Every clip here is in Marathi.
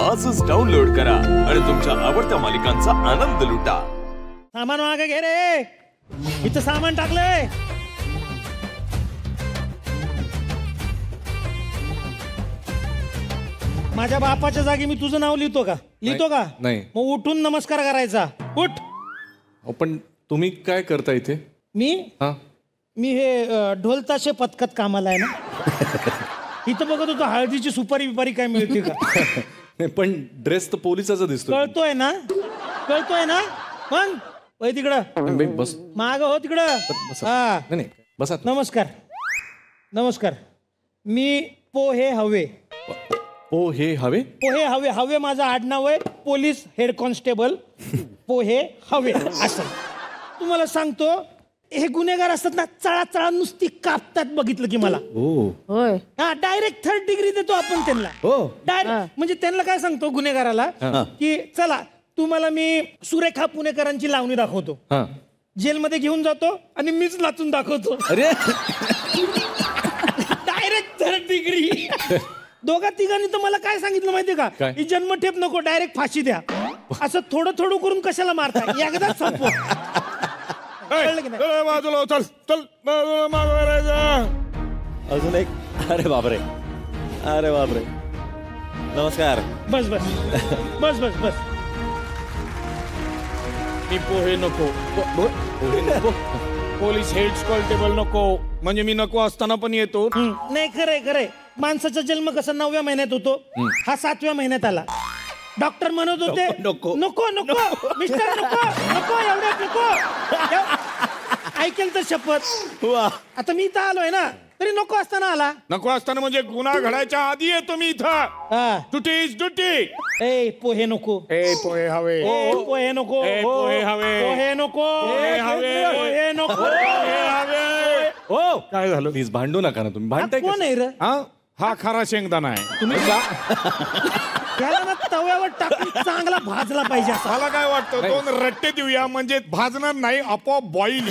आजच डाउनलोड करा आणि तुमच्या आवडत्या मालिकांचा आनंद लुटा. सामान मागे घे रे, इथं सामान टाकलंय. माझ्या बापाच्या जागी मी तुझं नाव लिहितो का? लिहितो का? नाही. मग उठून नमस्कार करायचा. उठ. पण तुम्ही काय करता इथे? मी हे ढोलताशे पथकात कामाला आहे ना. इथं बघत होतो हळदीची सुपारी बिपारी काय मिळते का? पण ड्रेस तर पोलिसाचा दिसतो. कळतोय ना? मग वय तिकडं बस माग हो तिकडं. हा नाही बसा. नमस्कार. मी पोहे हवे. पोहे हवे? पोहे हवे. हवे माझं आडनाव आहे. पोलीस हेड कॉन्स्टेबल पोहे हवे असं. तुम्हाला सांगतो हे गुन्हेगार असतात ना, चळा नुसती कापतात. बघितलं की मला. होय. हा डायरेक्ट 3rd डिग्री देतो आपण त्यांना. डायरेक्ट म्हणजे त्यांना काय सांगतो गुन्हेगाराला की चला तुम्हाला मी सुरेखा पुणेकरांची लावणी दाखवतो. जेलमध्ये घेऊन जातो आणि मीच नाचून दाखवतो. अरे डायरेक्ट 3rd डिग्री. दोघा तिघांनी तर मला काय सांगितलं माहितीये का? ही जन्मठेप नको, डायरेक्ट फाशी द्या. असं थोडं करून कशाला मारता, एकदाच संपव. बाजूला चल चल अजून एक. अरे बापरे. नमस्कार. बस. मी पोहे नको. पोलीस हेड कॉन्स्टेबल नको. म्हणजे मी नको असताना पण येतो. नाही खरंय. माणसाचा जन्म कसा 9व्या महिन्यात होतो, हा 7व्या महिन्यात आला. डॉक्टर म्हणत होते नको मिस्टर नको एवढ्यात नको. ऐकेल तर शपथ. आता मी इथं आलोय ना, तरी नको असताना आला. नको असताना म्हणजे गुन्हा घडायच्या आधी येतो मी इथं. ड्युटी. ए पोहे नको. पोहे हवे. पोहे नको. पोहे हवे. पोहे नको. पोहे नको. हो काय झालं? प्लीज भांडू नका ना तुम्ही. भांडताय कोण आहे रे? हा खरा शेंगदाणा आहे. तुम्ही त्याला ना तव्यावर टाकून चांगला भाजला पाहिजे. मला काय वाटतं 2 रट्टे देऊया म्हणजे भाजणार नाही, आपोआप बॉईल.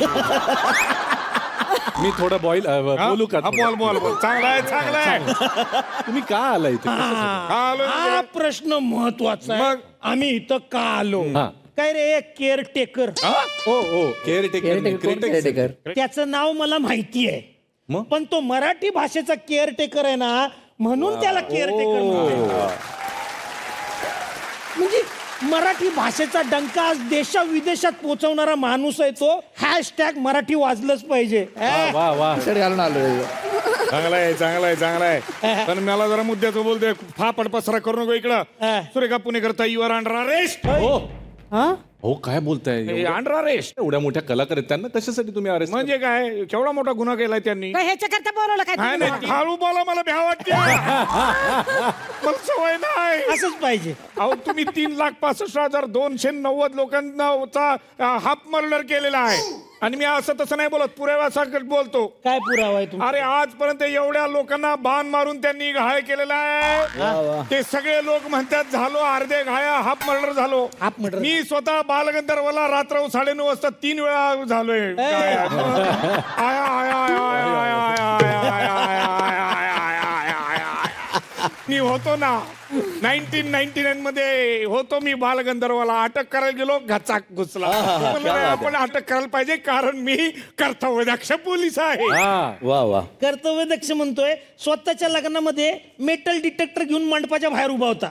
मी थोडं बॉईल बोलू का? बोल. चांगला आहे. तुम्ही का आला इथे? हा प्रश्न महत्वाचा आहे. मग? आम्ही इथं का आलो? काय रे केअरटेकर? केअरटेकर. त्याचं नाव मला माहिती आहे, मग? पण तो मराठी भाषेचा केअरटेकर आहे ना, म्हणून त्याला केअरटेकर म्हणतात. म्हणजे मराठी भाषेचा डंका आज देशाविदेशात पोहोचवणारा माणूस आहे तो. # मराठी वाजलंच पाहिजे. वा घालून आलो. चांगला आहे. पण मला जरा मुद्द्याचं बोलते. फापड पसरा करू नको इकडं. सुरेखा पुणेकर ताई, युअर अंडर अरेस्ट. हो काय बोलताय? Under arrest. एवढ्या मोठ्या कलाकार आहेत, त्यांना कशासाठी तुम्ही अरेस्ट? म्हणजे काय केवढा मोठा गुन्हा केलाय त्यांनी? ह्याच्याकरता बोलवलं काय? नाही हळू बोला, मला भ्या वाटते. मला सवय नाही. असंच पाहिजे. अहो तुम्ही 3,65,290 लोकांचा हाफ मर्डर केलेला आहे आणि मी असं तसं नाही बोलत, पुराव्यासकट बोलतो. काय पुरावा आहे तुम्ही? अरे आजपर्यंत एवढ्या लोकांना बाण मारून त्यांनी घायल केलेला आहे. ते सगळे लोक म्हणतात झालो अर्धे घाया, हाफ मर्डर झालो. मी स्वतः बालगंधर्वला रात्र 9:30 वाजता 3 वेळा झालोय. मी होतो ना 1999 मध्ये होतो मी बालगंधर्वाला. अटक करायला गेलो, घचाक घुसला. आपण अटक करायला पाहिजे कारण मी कर्तव्यदक्ष पोलीस आहे. वा कर्तव्यदक्ष म्हणतोय. स्वतःच्या लग्नामध्ये मेटल डिटेक्टर घेऊन मंडपाच्या बाहेर उभा होता.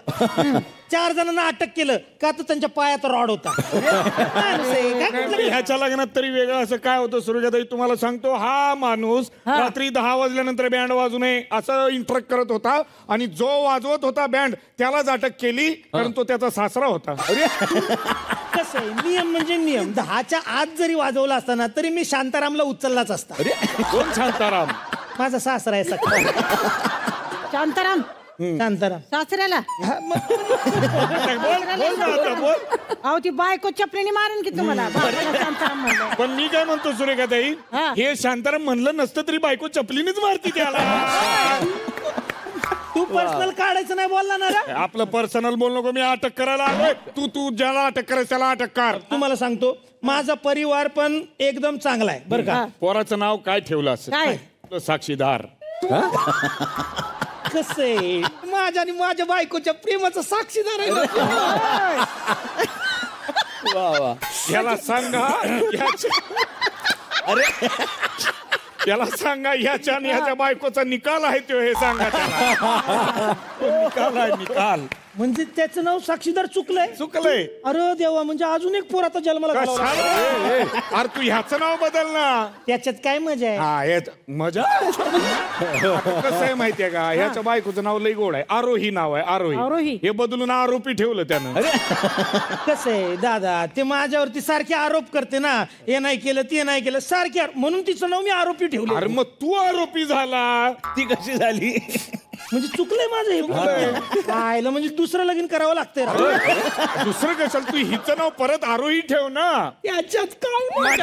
4 जणांना अटक केलं का? तर त्यांच्या पायात रॉड होता. ह्याच्या लग्नात तरी वेगळं असं काय होतं सुरेखाताई तुम्हाला सांगतो. हा माणूस रात्री 10 वाजल्यानंतर बँड वाजू नये असं इंट्रक्ट करत होता आणि जो वाजवत होता बँड त्यालाच अटक केली कारण तो त्याचा सासरा होता. कसं आहे, नियम म्हणजे नियम. 10च्या आत जरी वाजवला असताना तरी मी शांतारामला उचललाच असता. कोण शांताराम? माझा सासरा आहे सख्खा. शांताराम सासऱ्याला. अहो ती बायको चपलीने मारून की तुम्हाला. शांताराम म्हणलं. पण मी काय म्हणतो सुरेखाताई, हे शांताराम म्हणलं नसतं तरी बायको चपलीनेच मारती त्याला. तू पर्सनल काढायचं नाही बोलला ना रे. आपलं पर्सनल बोल नको. मी अटक करायला आलोय. तू ज्याला अटक करायचं त्याला अटक कर. तुम्हाला सांगतो माझा परिवार पण एकदम चांगला आहे बरं का. पोराचं नाव काय ठेवलं असेल? काय? साक्षीदार. कसं आहे माझ्या आणि माझ्या बायकोच्या प्रेमाचा साक्षीदार आहे ना. वा वा. याला सांगा याला सांगा याच्या आणि याच्या बायकोचा निकाल आहे तो, हे सांगा त्याला. तो निकाल आहे निकाल. म्हणजे त्याचं नाव साक्षीदार चुकलंय. चुकलंय. अरे देवा, म्हणजे अजून एक पोर आता जन्माला घालावा लागला. अरे तू ह्याचं नाव बदल ना. त्याच्यात काय मजा आहे. हा याच मजा. कसं आहे माहितीये का, ह्याच्या बायकोचं नाव लई गोड आहे. आरोही नाव आहे. आरोही. आरोही. हे बदलून आरोपी ठेवलं त्यानं. कसं आहे दादा, ते माझ्यावरती सारखे आरोप करते ना, हे नाही केलं ते नाही केलं सारखे, म्हणून तिचं नाव मी आरोपी ठेवलं. अरे मग तू आरोपी झाला. ती कशी झाली? म्हणजे चुकलंय माझं हे. आयला म्हणजे दुसरं लगीन करावं लागतंय. दुसरं कशाला, तू हिचं नाव परत आरोही ठेव ना. याच्यात काय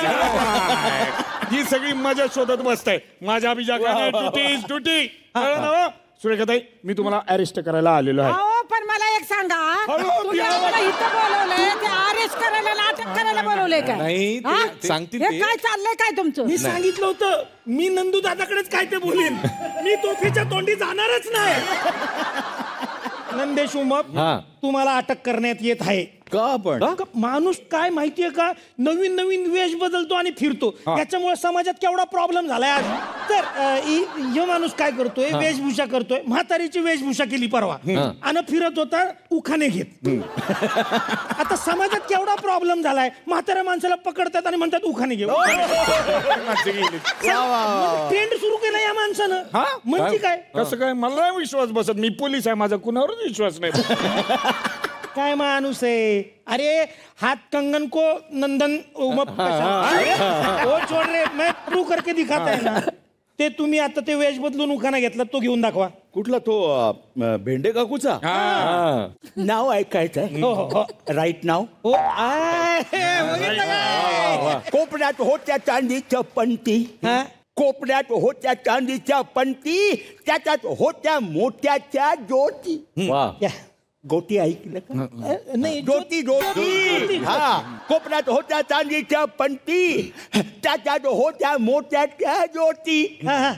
ही सगळी मजा शोधत बसताय. माझ्या बिजा ड्युटी कळलं ना. सुरेखाताई, मी तुम्हाला अरेस्ट करायला आलेलो आहे. अहो पण मला एक सांगा, तुम्ही आम्हाला इथं बोलवलंय ते अरेस्ट करायला आणि अटक करायला बोलवलंय काय? नाही, ते हा? सांगतील हे ते. काय चाललंय काय तुमचं? मी सांगितलं होतं, मी नंदू दादाकडेच काय ते बोलेन. मी तोफीच्या तोंडी जाणारच नाही. नंदेश उमप, हा. तुम्हाला अटक करण्यात येत आहे. का पण? माणूस काय माहितीये का, नवीन नवीन वेश बदलतो आणि फिरतो. त्याच्यामुळे समाजात केवढा प्रॉब्लेम झालाय आज. तर हे माणूस काय करतोय, वेशभूषा करतोय. म्हातारीची वेशभूषा केली परवा आणि फिरत होता उखाणे घेत. आता समाजात केवढा प्रॉब्लेम झालाय. म्हाताऱ्या माणसाला पकडतात आणि म्हणतात उखाणे घेऊ. ट्रेंड सुरू केला या माणसानं. म्हणजे काय, कसं काय, मला नाही विश्वास बसत. मी पोलीस आहे, माझा कुणावरच विश्वास नाही. काय माणूस आहे. अरे हाथ कंगन को नंदन उमप ओ छोड़ रे, मैं प्रूव करके दिखाता है ना. ते तुम्ही आता ते वेश बदलून उखाणा घेतला, तो घेऊन दाखवा. कुठला तो भेंडे काकूचा नाव ऐकायचं हो हो राईट नाव. हो बघितलं काय? कोपऱ्यात होत्या चांदीच्या पंती, हा? कोपऱ्यात होत्या चांदीच्या पंती, त्याच्यात होत्या मोत्याच्या ज्योती. वा. या. गोटी ऐकलं का? नाही ज्योती ज्योती. हा, कोपऱ्यात होत्या चांदीच्या पंती, त्याच्यात होत्या मोत्याच्या ज्योती. हा, हा.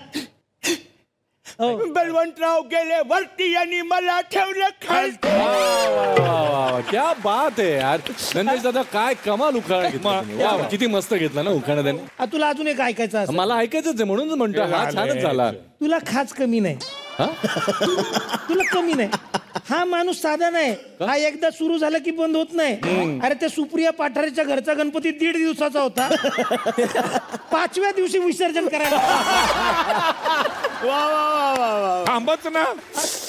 हो. बलवंतराव गेले वरती आणि मला ठेवलं खालती. क्या बात आहे यार. नंदेश दादा, काय कमाल उखाणा घेतला तुम्ही. वा वा, किती मस्त घेतला ना उखाणा त्याने. तुला अजून एक ऐकायचं असं. मला ऐकायचंच आहे म्हणून म्हणतो. हा छानच झाला. तुला खास कमी नाही. तुला कमी नाही. हा माणूस साधा नाही. हा एकदा सुरू झाला की बंद होत नाही. अरे त्या सुप्रिया पाठारेच्या घरचा गणपती 1.5 दिवसाचा होता. 5व्या दिवशी विसर्जन करायला. थांबच ना.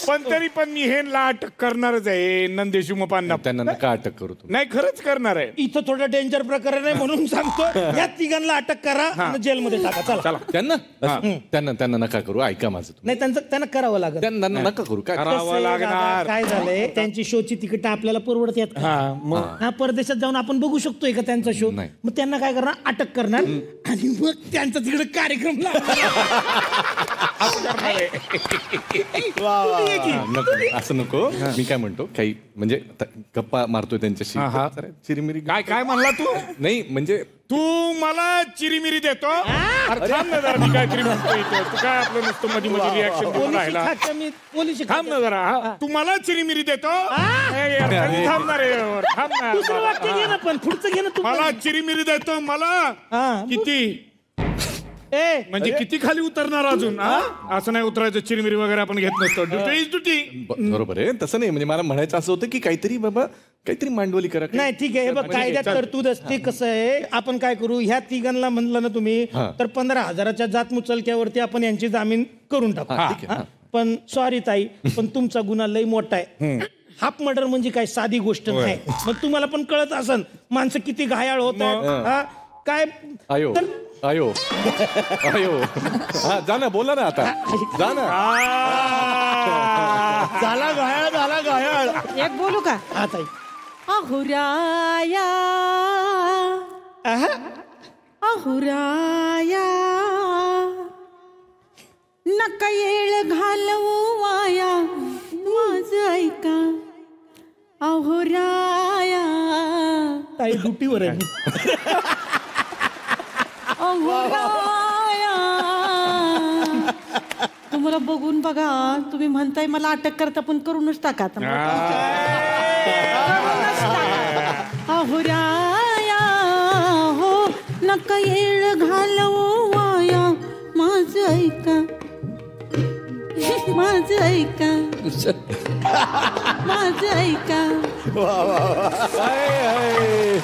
पण तरी पण मी हे अटक करणारच आहे नंदेश उमपांना. त्यांना नका अटक करू तुम्ही. नाही, खरंच करणार आहे. इथं थोडं डेंजर प्रकरण आहे म्हणून सांगतो, या तिघांना अटक करा आणि जेलमध्ये टाका. चला. त्यांना नका करू. ऐका माझं तुम्ही. नाही, त्यांना करावं लागेल. त्यांना नका करू. काय करावं लागणार. काय झालंय, त्यांची शोची तिकीट आपल्याला परवडत येत. हा, परदेशात जाऊन आपण बघू शकतोय का त्यांचा शो. नाही. मग त्यांना काय करणार, अटक करणार आणि मग त्यांचा तिकडे कार्यक्रम नको, असं नको. मी काय म्हणतो, काही म्हणजे आता गप्पा मारतोय त्यांच्याशी. जरा चिरीमिरी. काय म्हणला तू? नाही म्हणजे तू मला चिरीमिरी देतो. अरे थांब ना जरा, मी काहीतरी म्हणतो इथे. तू काय आपलं नुसतं मध्ये मध्ये रिॲक्शन करून राहिला. थांब ना जरा. तू मला चिरीमिरी देतो. थांबणार आहे. थांब ना. दुसरं वाक्य घे ना, पण पुढचं घे ना तू. मला चिरीमिरी देतो. मला किती म्हणजे किती खाली उतरणार अजून? असं नाही उतरायचं. चिरमिरी वगैरे आपण घेत नसतो. ड्युटी. बरोबर आहे. तसं नाही, म्हणजे मला म्हणायचं असं होतं की काहीतरी बाबा, काहीतरी मांडवली करा. नाही, ठीक आहे. हे बघ, कायद्यात तरतूद असते. कसं आहे, आपण काय करू, ह्या तिघांना म्हणलं ना तुम्ही, तर 15,000च्या जात मुचलक्यावरती आपण यांची जामीन करून टाकू. पण सॉरी ताई, पण तुमचा गुन्हा लई मोठा आहे. हाफ मर्डर म्हणजे काय साधी गोष्ट नाही. मग तुम्हाला पण कळत असन माणसं किती घायाळ होत आहेत. काय आयो आयो आयो. हा, जा ना, बोला ना आता. जा ना. झाला घायाळ. एक बोलू का? हा ताई. अहुराया अहुराया नका येळ घालवू वाया, माझं ऐका अहुराया. ताई ड्युटीवर आहे. अहुराया मला बघून बघा. तुम्ही म्हणताय मला अटक करता पण करूनच टाका आता. करूनच टाका. अहुराया हो नका येळ घालवू वाया. माझं ऐका माझं ऐका माझं ऐका. हाय, हाय.